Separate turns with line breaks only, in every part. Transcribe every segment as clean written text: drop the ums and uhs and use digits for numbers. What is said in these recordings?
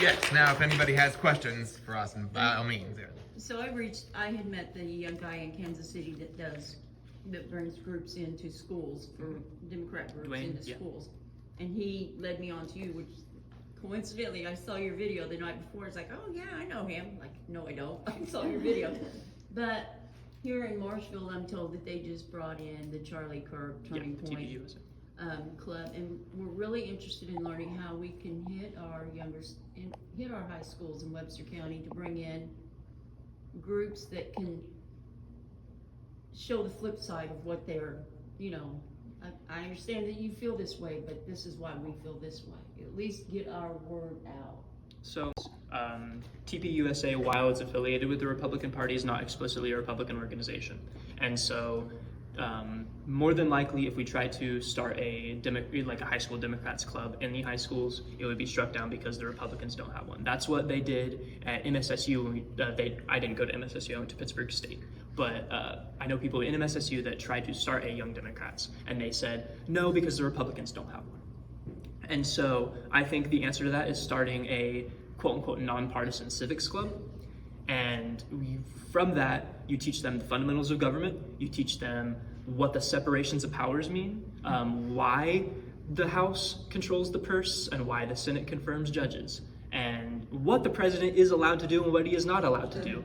Yes, now if anybody has questions for us, by all means. Yeah.
So I had met the young guy in Kansas City that brings groups into schools for Democrat groups
Dwayne,
into
yeah.
schools. And he led me on to you, which coincidentally, I saw your video the night before. It's like, oh yeah, I know him. Like, no, I don't. I saw your video. But here in Marshville, I'm told that they just brought in the Charlie Kirk Turning Point Club, and we're really interested in learning how we can hit our hit our high schools in Webster County to bring in groups that can show the flip side of what they're, I understand that you feel this way, but this is why we feel this way. At least get our word out.
So, TPUSA, while it's affiliated with the Republican Party, is not explicitly a Republican organization. And so, more than likely, if we try to start a high school Democrats club in the high schools, it would be struck down because the Republicans don't have one. That's what they did at MSSU. I didn't go to MSSU, I went to Pittsburgh State. But I know people in MSSU that tried to start a Young Democrats, and they said, no, because the Republicans don't have one. And so I think the answer to that is starting a quote-unquote nonpartisan civics club. And from that, you teach them the fundamentals of government, you teach them what the separations of powers mean, why the House controls the purse, and why the Senate confirms judges, and what the president is allowed to do and what he is not allowed to do.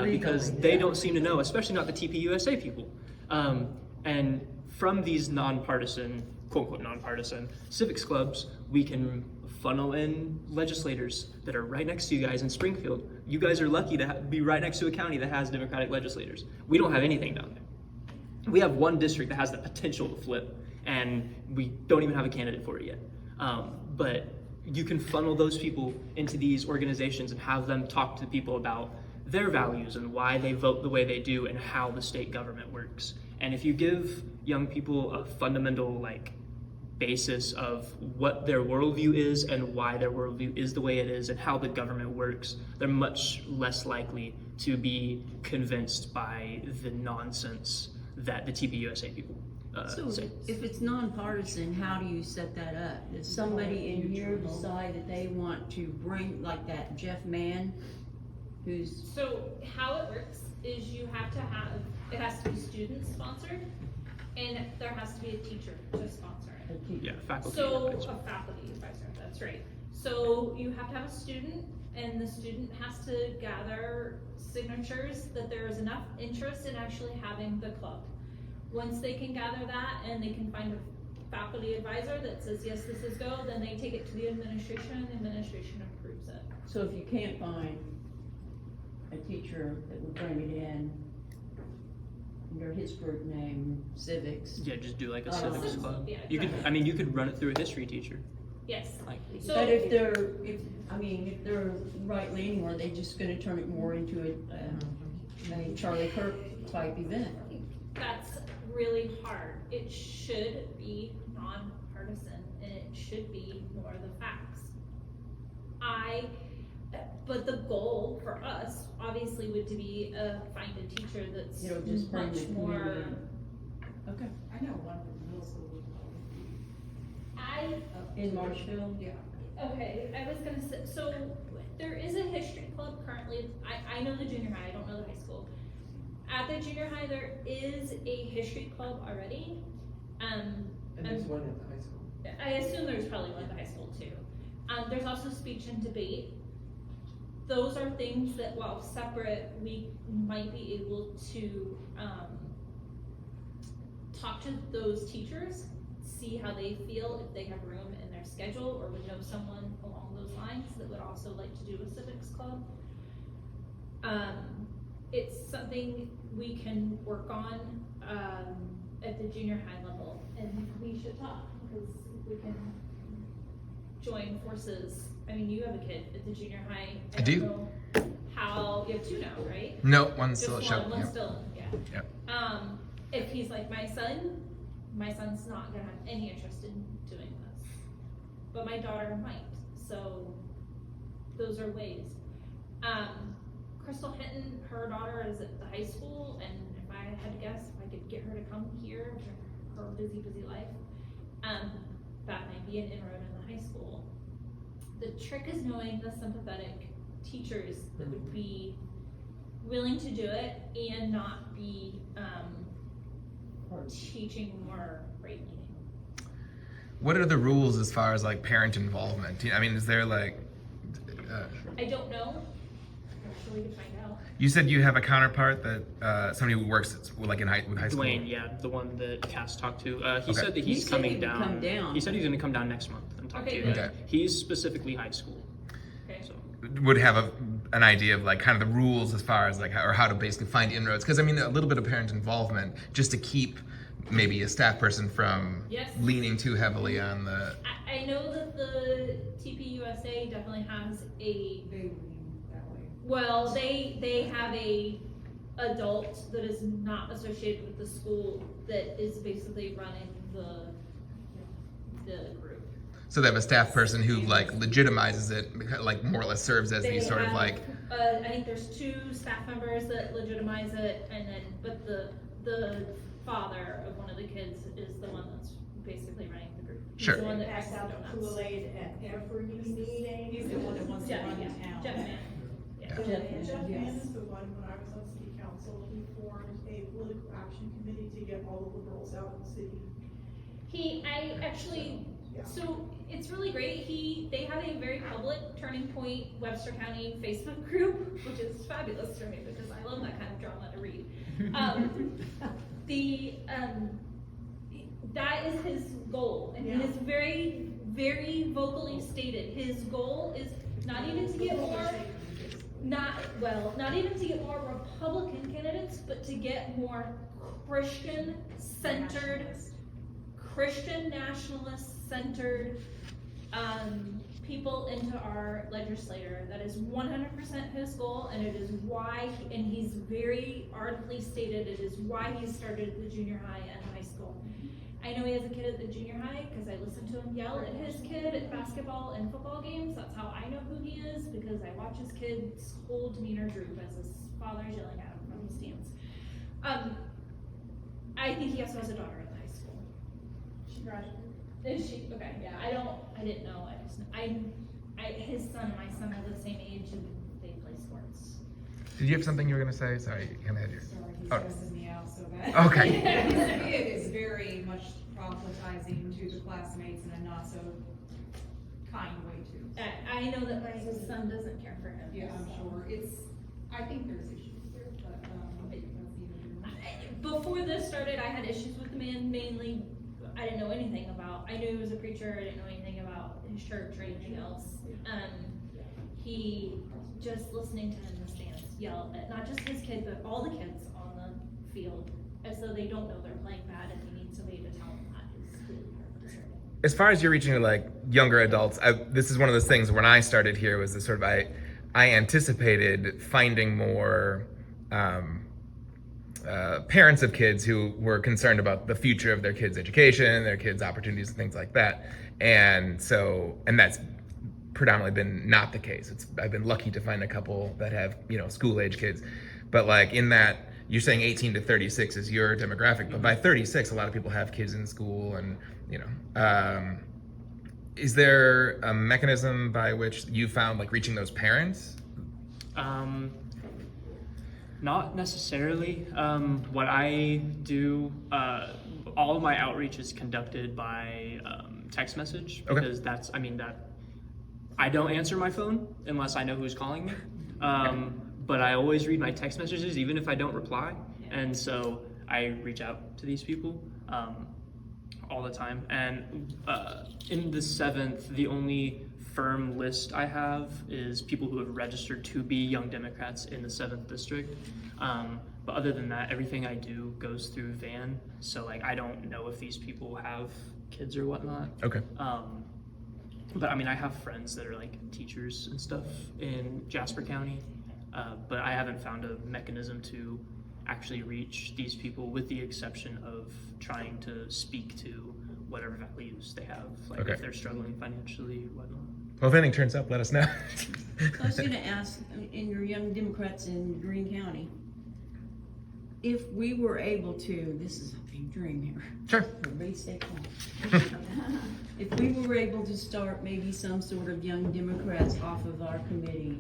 Because they don't seem to know, especially not the TPUSA people. And from these nonpartisan, quote-unquote nonpartisan civics clubs, we can funnel in legislators that are right next to you guys in Springfield. You guys are lucky to be right next to a county that has Democratic legislators. We don't have anything down there. We have one district that has the potential to flip, and we don't even have a candidate for it yet. But you can funnel those people into these organizations and have them talk to people about their values and why they vote the way they do and how the state government works. And if you give young people a fundamental basis of what their worldview is and why their worldview is the way it is and how the government works, they're much less likely to be convinced by the nonsense that the TPUSA people say.
If it's nonpartisan, how do you set that up? Does somebody in here decide that they want to bring, like that Jeff Mann, who's...
So how it works is it has to be student sponsored, and there has to be a teacher to sponsor it.
Yeah, faculty
advisor. A faculty advisor, that's right. So you have to have a student, and the student has to gather signatures that there is enough interest in actually having the club. Once they can gather that and they can find a faculty advisor that says, yes, this is go, then they take it to the administration, and the administration approves it.
So if you can't find a teacher that would bring it in under his group name, civics.
Yeah, just do like a civics club.
Yeah,
you could run it through a history teacher.
Yes.
So, but if they're right leaning, are they just going to turn it more into a Charlie Kirk type event?
That's really hard. It should be nonpartisan, and it should be more the facts. But the goal for us obviously would to be find a teacher that's
just
much more.
Okay.
I know one from middle school.
In Marshville?
Yeah.
Okay, I was gonna say, so there is a history club currently. I know the junior high, I don't know the high school. At the junior high, there is a history club already.
And there's one at the high school.
I assume there's probably one at the high school too. There's also speech and debate. Those are things that, while separate, we might be able to talk to those teachers, see how they feel, if they have room in their schedule or would know someone along those lines that would also like to do a civics club. It's something we can work on at the junior high level, and we should talk because we can join forces. I mean, you have a kid at the junior high.
I do.
Know how you have two now, right?
No, one's still at
Just one,
Shep.
one's
Yep.
still in, yeah.
Yep.
If he's like my son's not gonna have any interest in doing this, but my daughter might. So those are ways. Crystal Hinton, her daughter is at the high school, and if I had to guess, if I could get her to come here to her busy life, that might be an inroad in the high school. The trick is knowing the sympathetic teachers that would be willing to do it and not be teaching more right leaning.
What are the rules as far as like parent involvement? I mean, is there like?
I don't know. Actually, to find out.
You said you have a counterpart that somebody who works like with high school.
Dwayne, yeah, the one that Cass talked to. He
Okay.
said that
He
he's
said
coming
he would
down.
come down.
He said he's going to come down next month and talk
Okay,
to you.
good. Okay.
He's specifically high school.
Okay.
So
Would have an idea of like kind of the rules as far as like or how to basically find inroads, because I mean a little bit of parent involvement just to keep maybe a staff person from
Yes.
leaning too heavily on the.
I know that the TPUSA definitely has a,
They lean that way.
well, they have a adult that is not associated with the school that is basically running the group.
So they have a staff person who like legitimizes it, like more or less serves as the sort of like.
I think there's 2 staff members that legitimize it, and then, but the father of one of the kids is the one that's basically running the group. He's
Sure.
the one that
Pass
passes
out
donuts.
Kool-Aid at every meeting. He's the one that wants to
Jeff,
run the
yeah,
town.
Jeff Mann. Yeah.
Yes.
Jeff Mann is the one, when I was on city council, he formed a political action committee to get all the liberals out of the city.
I actually,
Yeah.
so it's really great. They have a very public Turning Point Webster County Facebook group, which is fabulous for me because I love that kind of drama to read. That is his goal, and it is very, very vocally stated. His goal is not even to get more, not even to get more Republican candidates, but to get more Christian-centered, Christian nationalist-centered people into our legislature. That is 100% his goal, and it is why, and he's very ardently stated, it is why he started the junior high and high school. I know he has a kid at the junior high because I listened to him yell at his kid at basketball and football games. That's how I know who he is, because I watch his kid's whole demeanor droop as his father's yelling at him from the stands. I think he also has a daughter in high school.
She graduated.
Is she? Okay, yeah, I didn't know. His son and my son are the same age and they play sports.
Did you have something you were gonna say? Sorry, you kind of had your.
Sorry, he
Oh.
stresses me out so bad.
Okay.
His kid is very much proselytizing to the classmates in a not so kind way too.
I know that my son doesn't care for him.
Yeah, I'm sure. I think there's issues there, but, that's
Before this started, I had issues with the man, mainly, I didn't know anything about, I knew he was a preacher, I didn't know anything about his church or anything else. He, just listening to him in the stands yell at not just his kid, but all the kids on the field, as though they don't know they're playing bad and they need somebody to tell them that is really disturbing.
As far as you're reaching like younger adults, this is one of those things. When I started here, was the sort of I anticipated finding more parents of kids who were concerned about the future of their kids' education, their kids' opportunities, and things like that. And that's predominantly been not the case. I've been lucky to find a couple that have school age kids, but like in that. You're saying 18 to 36 is your demographic, but by 36, a lot of people have kids in school, and is there a mechanism by which you found like reaching those parents?
Not necessarily. What I do, all of my outreach is conducted by text message,
Okay.
because I don't answer my phone unless I know who's calling me. But I always read my text messages, even if I don't reply. And so I reach out to these people all the time. And in the 7th, the only firm list I have is people who have registered to be Young Democrats in the 7th district. But other than that, everything I do goes through Van. So like, I don't know if these people have kids or whatnot.
Okay.
But I have friends that are like teachers and stuff in Jasper County. But I haven't found a mechanism to actually reach these people, with the exception of trying to speak to whatever values they have, like
Okay.
if they're struggling financially or whatnot.
Well, if anything turns up, let us know.
I was gonna ask, in your Young Democrats in Greene County, if we were able to, this is a big dream here.
Sure.
Everybody stay calm. If we were able to start maybe some sort of Young Democrats off of our committee,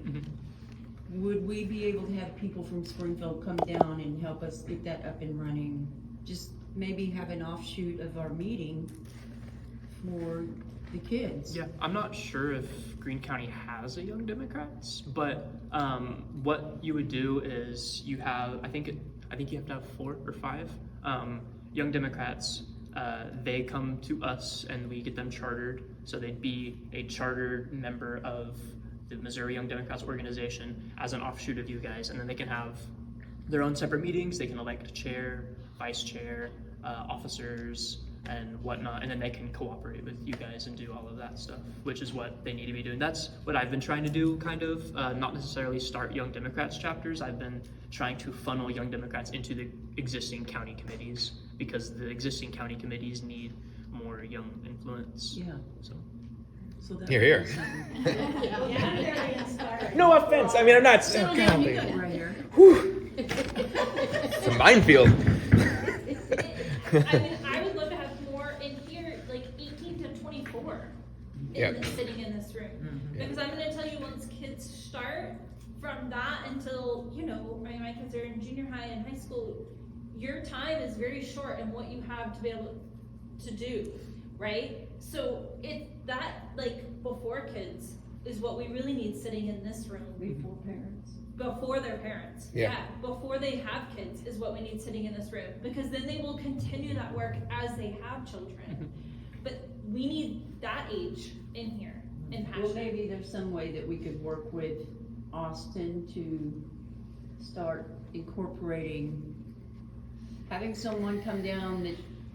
would we be able to have people from Springfield come down and help us get that up and running? Just maybe have an offshoot of our meeting for the kids.
Yeah, I'm not sure if Greene County has a Young Democrats, but what you would do is you have, I think you have to have 4 or 5 Young Democrats. They come to us and we get them chartered, so they'd be a chartered member of the Missouri Young Democrats organization as an offshoot of you guys, and then they can have their own separate meetings. They can elect chair, vice chair, officers, and whatnot, and then they can cooperate with you guys and do all of that stuff, which is what they need to be doing. That's what I've been trying to do, kind of, not necessarily start Young Democrats chapters. I've been trying to funnel Young Democrats into the existing county committees, because the existing county committees need more young influence.
Yeah.
So
that
You're here.
would be something.
Very inspiring.
No offense. I mean, I'm not.
Settle down, you got it right here.
It's a minefield.
I mean, I would love to have more in here, like 18 to 24,
Yep.
sitting in this room. Because I'm gonna tell you, once kids start, from that until, my kids are in junior high and high school, your time is very short in what you have to be able to do, right? So before kids is what we really need sitting in this room.
Before parents.
Before their parents.
Yeah.
Before they have kids is what we need sitting in this room, because then they will continue that work as they have children. But we need that age in here, in
Well,
passion.
maybe there's some way that we could work with Austin to start incorporating, having someone come down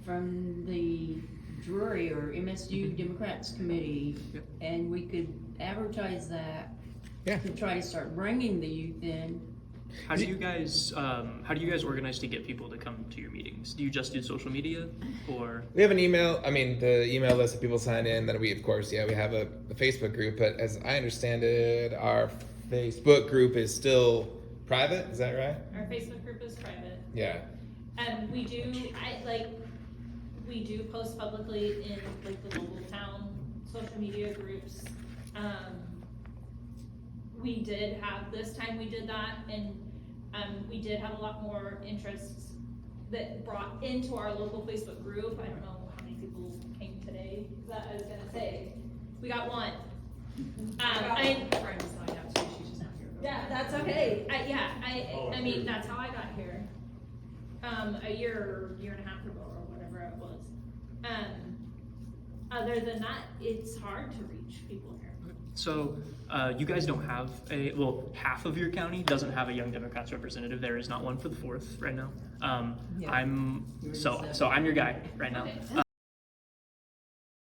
from the Drury or MSU Democrats Committee,
Yep.
and we could advertise that
Yeah.
to try to start bringing the youth in.
how do you guys organize to get people to come to your meetings? Do you just do social media, or?
We have an email. I mean, the email list that people sign in. Then we, of course, we have a Facebook group. But as I understand it, our Facebook group is still private. Is that right?
Our Facebook group is private.
Yeah.
And we do post publicly in the local town social media groups. We did have, this time we did that, and we did have a lot more interests that brought into our local Facebook group. I don't know how many people came today, that I was gonna say. We got 1.
I got friends lined up too, she's just not here.
Yeah, that's okay. I mean, that's how I got here. A year and a half ago or whatever it was. Other than that, it's hard to reach people here.
So you guys don't have half of your county doesn't have a Young Democrats representative. There is not one for the 4th right now.
Yeah.
I'm your guy right now.
Okay.